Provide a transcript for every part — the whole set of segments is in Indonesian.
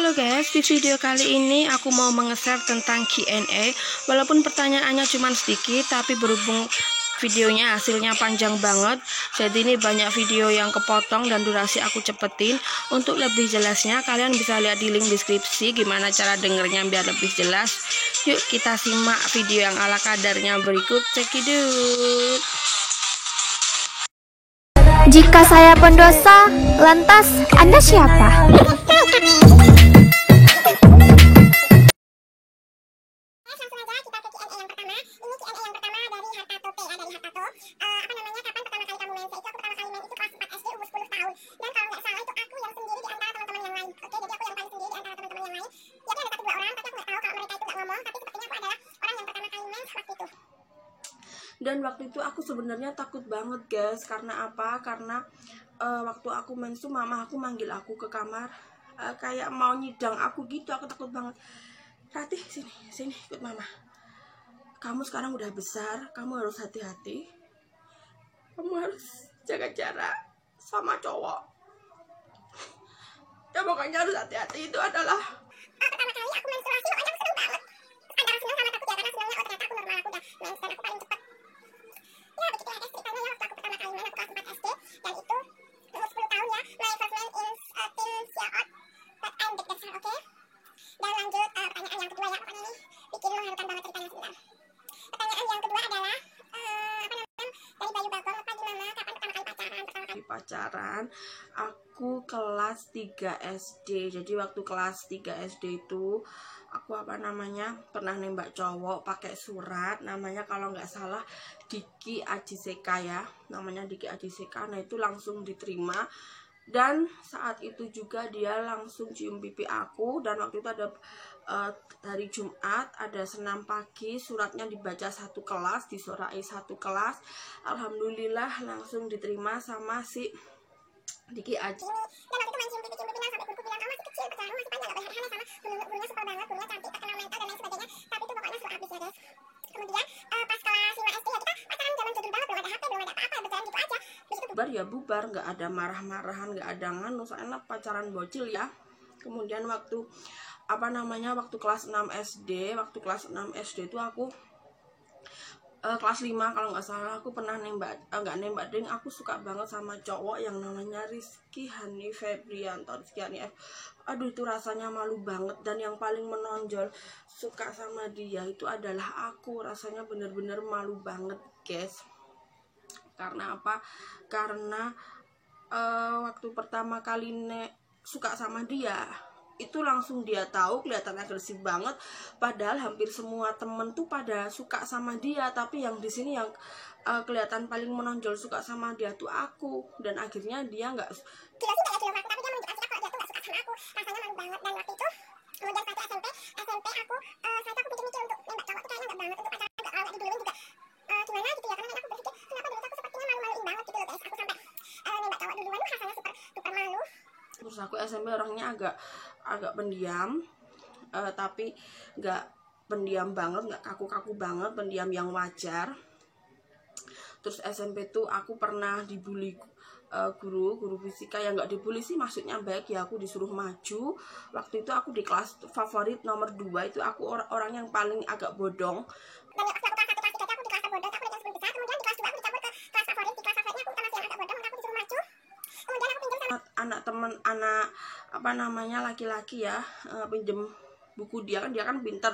Halo guys, di video kali ini aku mau nge-share tentang Q&A. Walaupun pertanyaannya cuma sedikit, tapi berhubung videonya hasilnya panjang banget, jadi ini banyak video yang kepotong dan durasi aku cepetin. Untuk lebih jelasnya kalian bisa lihat di link deskripsi gimana cara dengernya biar lebih jelas. Yuk kita simak video yang ala kadarnya berikut. Check it out. Jika saya pendosa, lantas Anda siapa? Dan waktu itu aku sebenarnya takut banget guys. Karena apa? Karena waktu aku mensu, mama aku manggil aku ke kamar, kayak mau nyidang aku gitu. Aku takut banget. Ratih, sini ikut mama. Kamu sekarang udah besar, kamu harus hati-hati. Kamu harus jaga jarak sama cowok. Ya pokoknya harus hati-hati. Itu adalah pertama kali aku menstruasi, makanya aku seneng banget. Antara seneng sama takut ya, karena senengnya oh ternyata aku normal, aku udah mens dan aku paling cepat. Ya begitulah guys ceritanya ya, waktu aku pertama kali main, aku kelas 4 SD, dan itu umur 10 tahun ya. My first man is teens year old, but I'm big dancer, oke? Dan lanjut pertanyaan yang kedua ya, pokoknya ini bikin mengharukan banget ceritanya sebentar. Pertanyaan yang kedua adalah apa namanya, dari Bayu Bagong, apa gimana, kapan pertama kali pacaran? Aku kelas 3 SD. Jadi waktu kelas 3 SD itu aku pernah nembak cowok pakai surat, namanya kalau nggak salah Diki Ajiseka ya, namanya Diki Ajiseka. Nah itu langsung diterima, dan saat itu juga dia langsung cium pipi aku. Dan waktu itu ada hari Jumat, ada senam pagi, suratnya dibaca satu kelas, disorai satu kelas. Alhamdulillah langsung diterima sama si Diki Aji. dan waktu itu main cium pipi sampai guruku bilang, kamu masih kecil, pacaranmu masih panjang, gak boleh aneh-aneh sama gurunya super banget, gurunya cantik, terkenal mental dan lain sebagainya. Tapi itu pokoknya suka habis ya guys. Kemudian pas kelas 5 SD ya, kita pacaran zaman jadul banget, belum ada HP, belum ada apa-apa, berjalan gitu aja. Bubar ya bubar, nggak ada marah-marahan, nggak ada nganu, soalnya pacaran bocil ya. Kemudian waktu waktu kelas 6 SD, itu aku kelas 5 kalau nggak salah, aku pernah nembak ding. Aku suka banget sama cowok yang namanya Rizky Hani Febrianto. Aduh itu rasanya malu banget, dan yang paling menonjol suka sama dia itu adalah aku. Rasanya bener-bener malu banget guys. Karena apa? Karena waktu pertama kali suka sama dia itu langsung dia tahu, kelihatan agresif banget. Padahal hampir semua temen tuh pada suka sama dia, tapi yang di sini yang kelihatan paling menonjol suka sama dia tuh aku. Dan akhirnya dia nggak gila sih kayak gila, tapi dia menunjukkan sikap kalau dia tuh gak suka sama aku. Rasanya malu banget. Dan waktu itu kemudian sampai SMP aku mikir-mikir untuk nembak cowok tuh kayaknya gak banget, untuk pacaran gak, kalau gak diduluin juga gimana gitu ya. Karena aku berpikir kenapa dulu aku sepertinya malu-maluin banget gitu loh guys. Aku sampai nembak cowok duluan, rasanya super duper malu. Terus aku SMP orangnya agak pendiam, tapi nggak pendiam banget, nggak kaku-kaku banget, pendiam yang wajar. Terus SMP tuh aku pernah dibully guru fisika, yang nggak dibully sih, maksudnya baik ya, aku disuruh maju. Waktu itu aku di kelas favorit nomor 2, itu aku orang yang paling agak bodong. Dan waktu aku kelas 1, kelas 3 aku di kelas terbodoh, aku udah 10 besar. Kemudian di kelas 2 aku dicampur ke kelas favorit. Di kelas favoritnya aku masih yang agak bodoh, maka aku disuruh maju. Kemudian aku pinjam anak laki-laki ya, pinjem buku dia kan pinter,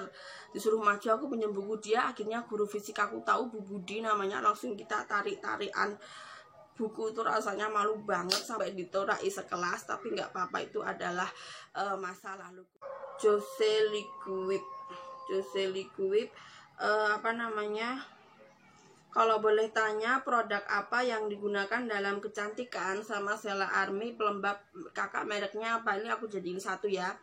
disuruh maju, aku pinjam buku dia. Akhirnya guru fisika aku tahu, Bu Budi namanya, langsung kita tarik-tarikan buku. Itu rasanya malu banget sampai ditorai sekelas, tapi nggak apa-apa, itu adalah masa lalu. Jose Liquid kalau boleh tanya, produk apa yang digunakan dalam kecantikan sama Stella Army pelembab, kakak mereknya apa? Ini aku jadiin satu ya.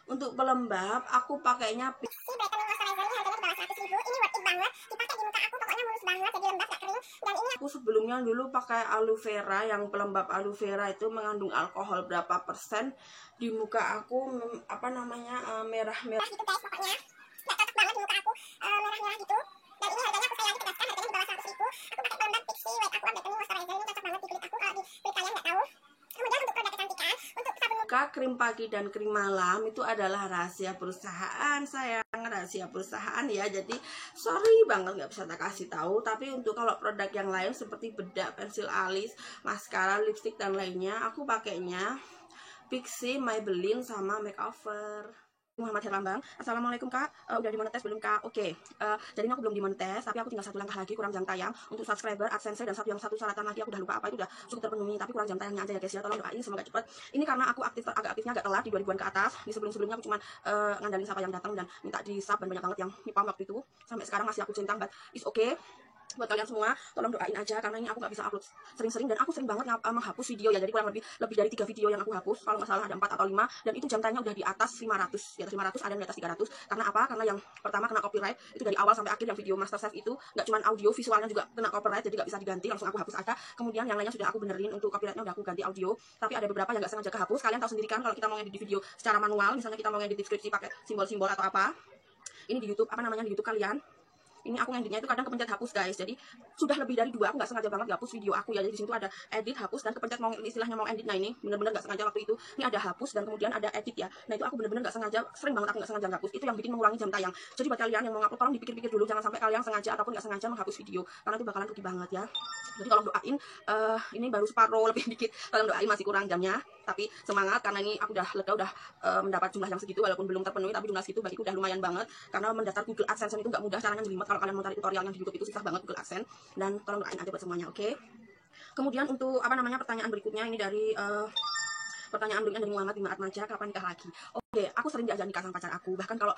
Untuk pelembab aku pakainya si Brightening Moisturizer, ini harganya di bawah 100.000. Ini worth it banget, dipakai di muka aku pokoknya mulus banget, jadi lembab gak kering. Dan ini aku sebelumnya dulu pakai aloe vera, yang pelembab aloe vera itu mengandung alkohol berapa persen. Di muka aku merah-merah gitu guys, pokoknya gak cocok banget di muka aku, merah-merah gitu. Dan ini harganya aku sekali lagi tegaskan, harganya di bawah 100.000. Aku pakai pelembab Pixi White Aqua Brightening Moisturizer, ini cocok banget di kulit aku, kalau di kulit kalian gak tahu. Kemudian untuk produk kecantikan, untuk sabun muka buka krim pagi dan krim malam itu adalah rahasia perusahaan sayang, rahasia perusahaan ya. Jadi sorry banget nggak bisa tak kasih tahu. Tapi untuk kalau produk yang lain seperti bedak, pensil alis, maskara, lipstick dan lainnya, aku pakainya Pixi, Maybelline sama Makeover. Muhammad Herlambang, assalamualaikum kak, udah dimonetes belum kak? Oke, jadi ini aku belum dimonetes, tapi aku tinggal satu langkah lagi, kurang jam tayang untuk subscriber, AdSense dan satu syaratan lagi aku udah lupa apa, itu udah cukup terpenuhi, tapi kurang jam tayangnya aja ya guys ya, tolong doain semoga cepet. Ini karena aku agak aktifnya agak telat di 2000-an ke atas, di sebelumnya aku cuma ngandalin siapa yang datang dan minta di sub, dan banyak banget yang nipam waktu itu, sampai sekarang masih aku centang, but it's okay. Buat kalian semua tolong doain aja, karena ini aku nggak bisa upload sering-sering dan aku sering banget menghapus video ya. Jadi kurang lebih dari 3 video yang aku hapus, kalau nggak salah ada 4 atau 5, dan itu jam tayangnya udah di atas 500, di atas 500, ada yang di atas 300. Karena apa? Karena yang pertama kena copyright, itu dari awal sampai akhir yang video Masterchef itu nggak cuma audio, visualnya juga kena copyright, jadi nggak bisa diganti, langsung aku hapus aja. Kemudian yang lainnya sudah aku benerin, untuk copyrightnya udah aku ganti audio, tapi ada beberapa yang nggak sengaja kehapus. Kalian tahu sendiri kan kalau kita mau ngedit video secara manual, misalnya kita mau ngedit deskripsi pakai simbol-simbol atau apa, ini di YouTube, apa namanya, di YouTube kalian, ini aku ngeditnya itu kadang kepencet hapus guys. Jadi sudah lebih dari 2, aku nggak sengaja banget hapus video aku ya. Jadi di situ ada edit, hapus, dan kepencet mau istilahnya mau edit. Nah ini bener-bener nggak sengaja waktu itu. Ini ada hapus dan kemudian ada edit ya. Nah itu aku bener-bener nggak sengaja, sering banget aku nggak sengaja hapus. Itu yang bikin mengurangi jam tayang. Jadi buat kalian yang mau ngupload, tolong dipikir-pikir dulu, jangan sampai kalian sengaja ataupun nggak sengaja menghapus video, karena itu bakalan rugi banget ya. Jadi tolong doain, ini baru separuh lebih dikit, tolong doain, masih kurang jamnya. Tapi semangat, karena ini aku udah lega, udah mendapat jumlah yang segitu, walaupun belum terpenuhi, tapi jumlah segitu bagiku udah lumayan banget. Karena mendaftar Google AdSense itu nggak mudah, caranya jelimet. Kalau kalian mau cari tutorial yang di YouTube itu susah banget Google AdSense, dan tolong doain aja buat semuanya, oke? Kemudian untuk apa namanya, pertanyaan berikutnya ini dari Muhammad Bima Atmaja, kapan nikah lagi? Oke, aku sering diajak nikah sama pacar aku, bahkan kalau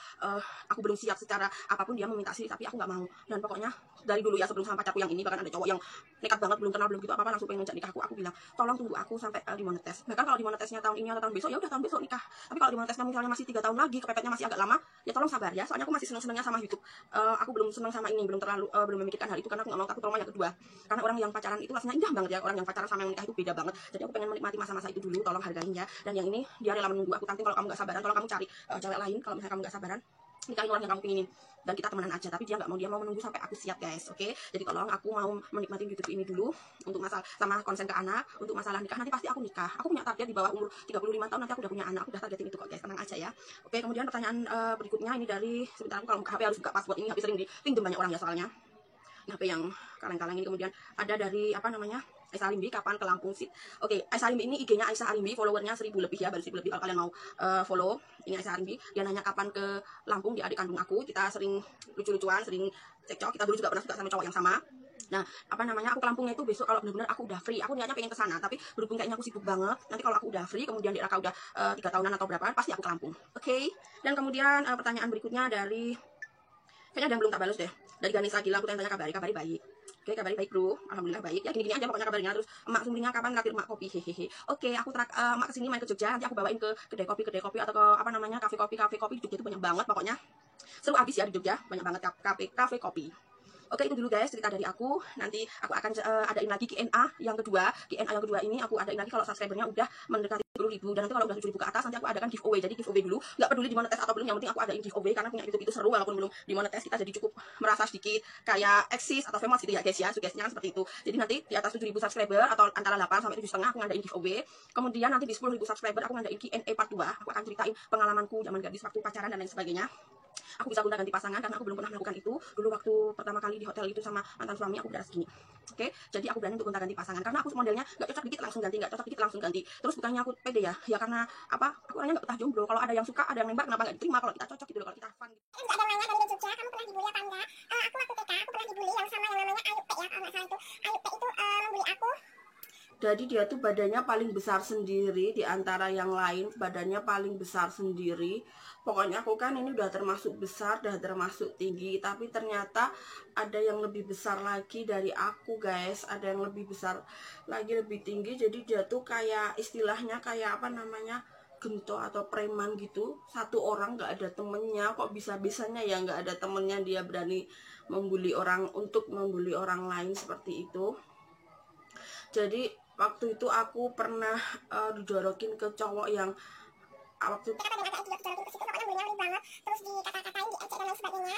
aku belum siap secara apapun, dia meminta sih, tapi aku nggak mau. Dan pokoknya dari dulu ya, sebelum sama pacarku yang ini, bahkan ada cowok yang nekat banget, belum kenal belum gitu apa-apa, langsung pengen ngajak nikah aku bilang tolong tunggu aku sampai dimonetes. Bahkan kalau dimonetesnya tahun ini atau tahun besok, ya udah tahun besok nikah. Tapi kalau dimonetesnya misalnya masih 3 tahun lagi, kepepetnya masih agak lama, ya tolong sabar ya, soalnya aku masih seneng-senengnya sama YouTube. Aku belum seneng sama ini, belum memikirkan hal itu, karena aku nggak mau takut trauma yang kedua. Karena orang yang pacaran itu rasanya indah banget ya, orang yang pacaran sama yang nikah itu beda banget. Jadi aku pengen menikmati masa-masa itu dulu, tolong hargain ya. Dan yang ini dia rela menunggu aku. Tanti kalau kamu nggak sabaran, tolong kamu cari cewek lain. Kalau misalnya kamu nggak sabaran, nikahin orang yang kamu pinginin, dan kita temenan aja. Tapi dia nggak mau, dia mau menunggu sampai aku siap guys, oke? Jadi tolong, aku mau menikmati YouTube ini dulu untuk masalah sama konsen ke anak. Untuk masalah nikah nanti pasti aku nikah. Aku punya target di bawah umur 35 tahun nanti aku udah punya anak. Aku udah targetin itu kok guys, tenang aja ya. Oke, kemudian pertanyaan berikutnya ini dari, sebentar, aku kalau buka HP harus buka password, ini HP sering dipinjam banyak orang ya soalnya. Ini HP yang kaleng-kaleng ini. Kemudian ada dari apa namanya, Aisyah Alimbi, kapan ke Lampung sih? Oke, Aisyah Alimbi ini IG-nya Aisyah Alimbi, followernya 1000 lebih ya, baru 1000 lebih. Kalau kalian mau follow, ini Aisyah Alimbi. Dia nanya kapan ke Lampung, dia adik kandung aku. Kita sering lucu-lucuan, sering cekcok. Kita dulu juga pernah suka sama cowok yang sama. Nah, apa namanya, aku ke Lampungnya itu besok kalau benar-benar aku udah free. Aku niatnya pengen ke sana, tapi berhubung kayaknya aku sibuk banget. Nanti kalau aku udah free, kemudian di Raka udah 3 tahunan atau berapa, pasti aku ke Lampung. Oke. Dan kemudian pertanyaan berikutnya dari, kayaknya ada yang belum tak balas deh. Dari Ganesha Gila, aku tanya kabari baik. Oke, kabari baik bro, alhamdulillah baik. Ya gini-gini aja pokoknya kabarnya. Terus emak sumringnya kapan nraktir emak kopi, hehehe. Oke, aku emak kesini main ke Jogja, nanti aku bawain ke kedai kopi atau ke apa namanya, kafe kopi di Jogja itu banyak banget pokoknya. Seru abis ya di Jogja, banyak banget kafe kopi. Oke, itu dulu guys cerita dari aku. Nanti aku akan adain lagi Q&A yang kedua. Q&A yang kedua ini aku adain lagi kalau subscribernya udah mendekati 10.000. Dan nanti kalau udah 7.000 ke atas, nanti aku adakan giveaway. Jadi giveaway dulu, nggak peduli dimonetes atau belum, yang penting aku adain giveaway. Karena punya YouTube itu seru, walaupun belum dimonetes, kita jadi cukup merasa sedikit kayak eksis atau famous gitu ya guys ya. Suggesnya kan seperti itu. Jadi nanti di atas 7.000 subscriber atau antara 8 sampai 7,5 aku ngadain giveaway. Kemudian nanti di 10.000 subscriber aku ngadain Q&A part 2. Aku akan ceritain pengalamanku zaman gadis waktu pacaran dan lain sebagainya. Aku bisa gonta ganti pasangan karena aku belum pernah melakukan itu. Dulu waktu pertama kali di hotel itu sama mantan suami aku udah segini. Oke, jadi aku berani untuk gonta ganti pasangan karena aku modelnya nggak cocok dikit langsung ganti, nggak cocok dikit langsung ganti. Terus bukannya aku pede ya, ya karena apa? Aku orangnya nggak betah jomblo. Kalau ada yang suka, ada yang nembak, kenapa nggak diterima? Kalau kita cocok gitu loh, kalau kita fun. Juga ada yang nanya dari Jogja, kamu pernah dibully apa enggak? Aku waktu TK, aku pernah dibully yang sama yang namanya Ayub P ya, kalau nggak salah itu. Ayub P itu membully aku. Jadi dia tuh badannya paling besar sendiri di antara yang lain, badannya paling besar sendiri. Pokoknya aku kan ini udah termasuk besar, udah termasuk tinggi, tapi ternyata ada yang lebih besar lagi dari aku guys, ada yang lebih besar lagi, lebih tinggi. Jadi dia tuh kayak istilahnya kayak apa namanya, gento atau preman gitu. Satu orang nggak ada temennya, kok bisa-bisanya ya nggak ada temennya dia berani membuli orang, untuk membuli orang lain seperti itu. Jadi waktu itu aku pernah didorokin ke cowok yang waktu Kata dengan kata juga didorokin ke situ, pokoknya bulinya unik banget. Terus dikata-katain, diejek dan lain sebagainya.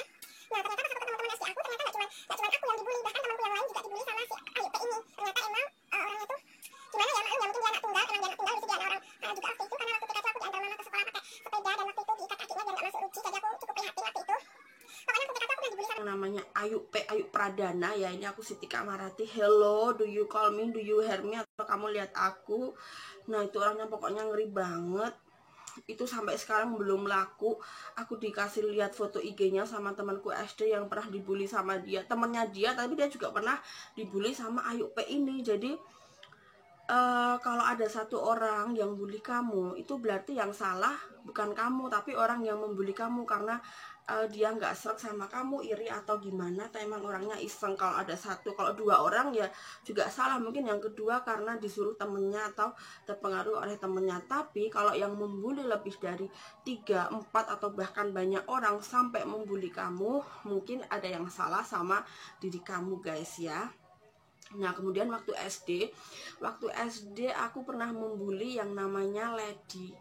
Nah ternyata pas aku ketemu teman si aku, ternyata nggak cuma aku yang dibully, bahkan temanku yang lain juga dibully sama si Ayub P ini. Ternyata emang orangnya tuh gimana ya, maklum ya, mungkin dia anak tunggal, emang dia anak tunggal, jadi dia ada orang juga waktu itu, karena waktu TK namanya Ayu Pradana ya. Ini aku Siti Kamarati. Hello, do you call me, do you hear me, atau kamu lihat aku. Nah itu orangnya pokoknya ngeri banget. Itu sampai sekarang belum laku. Aku dikasih lihat foto IG-nya sama temanku SD yang pernah dibully sama dia, temennya dia, tapi dia juga pernah dibully sama Ayu P ini. Jadi kalau ada satu orang yang bully kamu, itu berarti yang salah bukan kamu, tapi orang yang membuli kamu, karena dia nggak srek sama kamu, iri atau gimana, atau emang orangnya iseng. Kalau ada satu, kalau dua orang ya juga salah. Mungkin yang kedua karena disuruh temennya atau terpengaruh oleh temennya. Tapi kalau yang membuli lebih dari 3, 4 atau bahkan banyak orang sampai membuli kamu, mungkin ada yang salah sama diri kamu guys ya. Nah kemudian waktu SD aku pernah membuli yang namanya Lady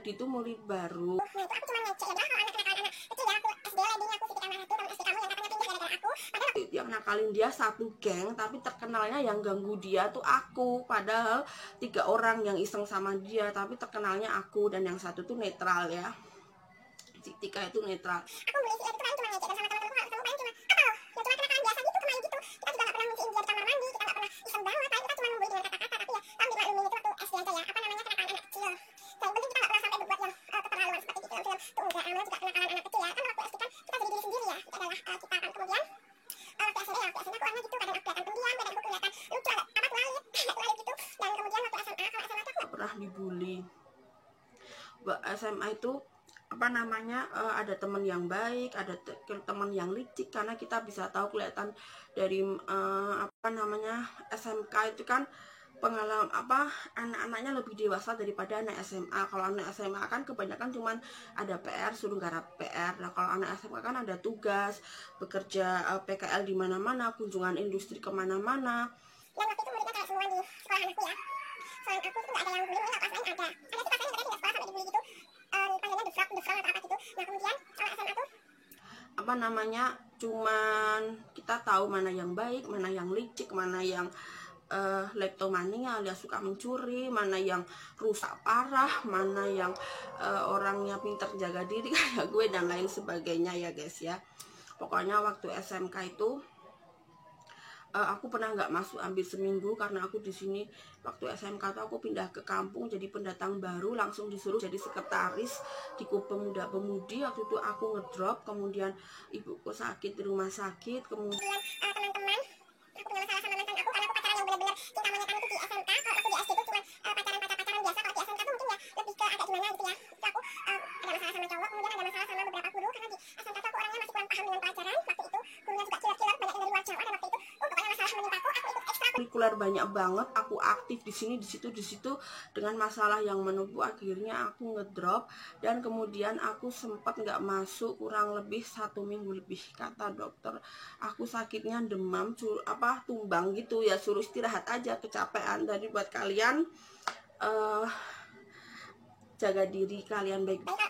itu murid baru. Nah itu aku cuma ngecek ya, kalau anak-anak kecil ya, aku SD Lady-nya aku Siti Kamarati, teman SD kamu yang katanya pindah gara-gara aku. Padahal yang nakalin dia satu geng, tapi terkenalnya yang ganggu dia tuh aku. Padahal 3 orang yang iseng sama dia, tapi terkenalnya aku. Dan yang satu tuh netral ya, si Tika itu netral. aku beli si Lady itu cuma ngecek, dan sama teman-temanku kalau ketemu paling cuma apa loh, ya cuma kenakalan biasa gitu, kemarin gitu. Kita juga gak pernah ngunciin dia di kamar mandi, kita gak pernah iseng banget, paling kita cuma membuli dengan kata-kata. Tapi ya kamu dimaklumin itu waktu SD aja ya, apa namanya, kenakalan anak kecil. Dan penting kita gak pernah sampai berbuat yang keterlaluan seperti di film-film tuh, enggak. Namanya juga kenakalan anak kecil ya, kan waktu SD kan kita jadi diri sendiri ya, itu adalah kita kan. Kemudian waktu SD aku orangnya gitu, kadang aku kelihatan pendiam, kadang aku kelihatan lucu, agak tualit gitu. Dan kemudian waktu SMA, kalau SMA tuh aku Pernah dibully. SMA itu apa namanya, ada teman yang baik, ada teman yang licik, karena kita bisa tahu kelihatan dari apa namanya, SMK itu kan pengalaman apa, anak-anaknya lebih dewasa daripada anak SMA. Kalau anak SMA kan kebanyakan cuman ada PR, suruh garap PR. Nah kalau anak SMA kan ada tugas, bekerja PKL di mana-mana, kunjungan industri kemana-mana. dan waktu itu muridnya kayak semua di sekolah anakku ya. Selain aku tuh gak ada yang bully, mungkin kelas lain ada. Ada sih kelas lain yang katanya tinggal sekolah sampai dibully gitu. Panggilnya the frog atau apa gitu. Nah kemudian kalau SMA tuh Apa namanya, cuman kita tahu mana yang baik, mana yang licik, mana yang kleptomania alias suka mencuri, mana yang rusak parah, mana yang orangnya pintar jaga diri kayak gue, dan lain sebagainya ya guys ya. Pokoknya waktu SMK itu aku pernah nggak masuk hampir seminggu, karena aku di sini waktu SMK tuh aku pindah ke kampung jadi pendatang baru, langsung disuruh jadi sekretaris di Klub Pemuda Pemudi. Waktu itu aku ngedrop, kemudian ibuku sakit di rumah sakit, kemudian teman-teman, aku punya masalah sama mantan aku karena aku pacaran yang benar-benar cinta monyetan itu di SMK. Kalau aku di SD tuh cuma pacaran biasa. Kalau di SMK tuh mungkin ya lebih ke agak gimana gitu ya. Itu aku ada masalah sama cowok, kemudian ada masalah sama beberapa guru, karena di SMK tuh aku orangnya masih kurang paham dengan pelajaran. Waktu itu gurunya juga killer-killer, banyak yang dari luar Jawa, dan waktu itu pokoknya masalah menimpa aku ikut ekstra kurikuler banyak banget, aku aktif di sini di situ dengan masalah yang menumpuk. Akhirnya aku ngedrop, dan kemudian aku sempat nggak masuk kurang lebih 1 minggu lebih. Kata dokter aku sakitnya demam, tumbang gitu ya, suruh istirahat aja, kecapean. Jadi buat kalian jaga diri kalian baik-baik.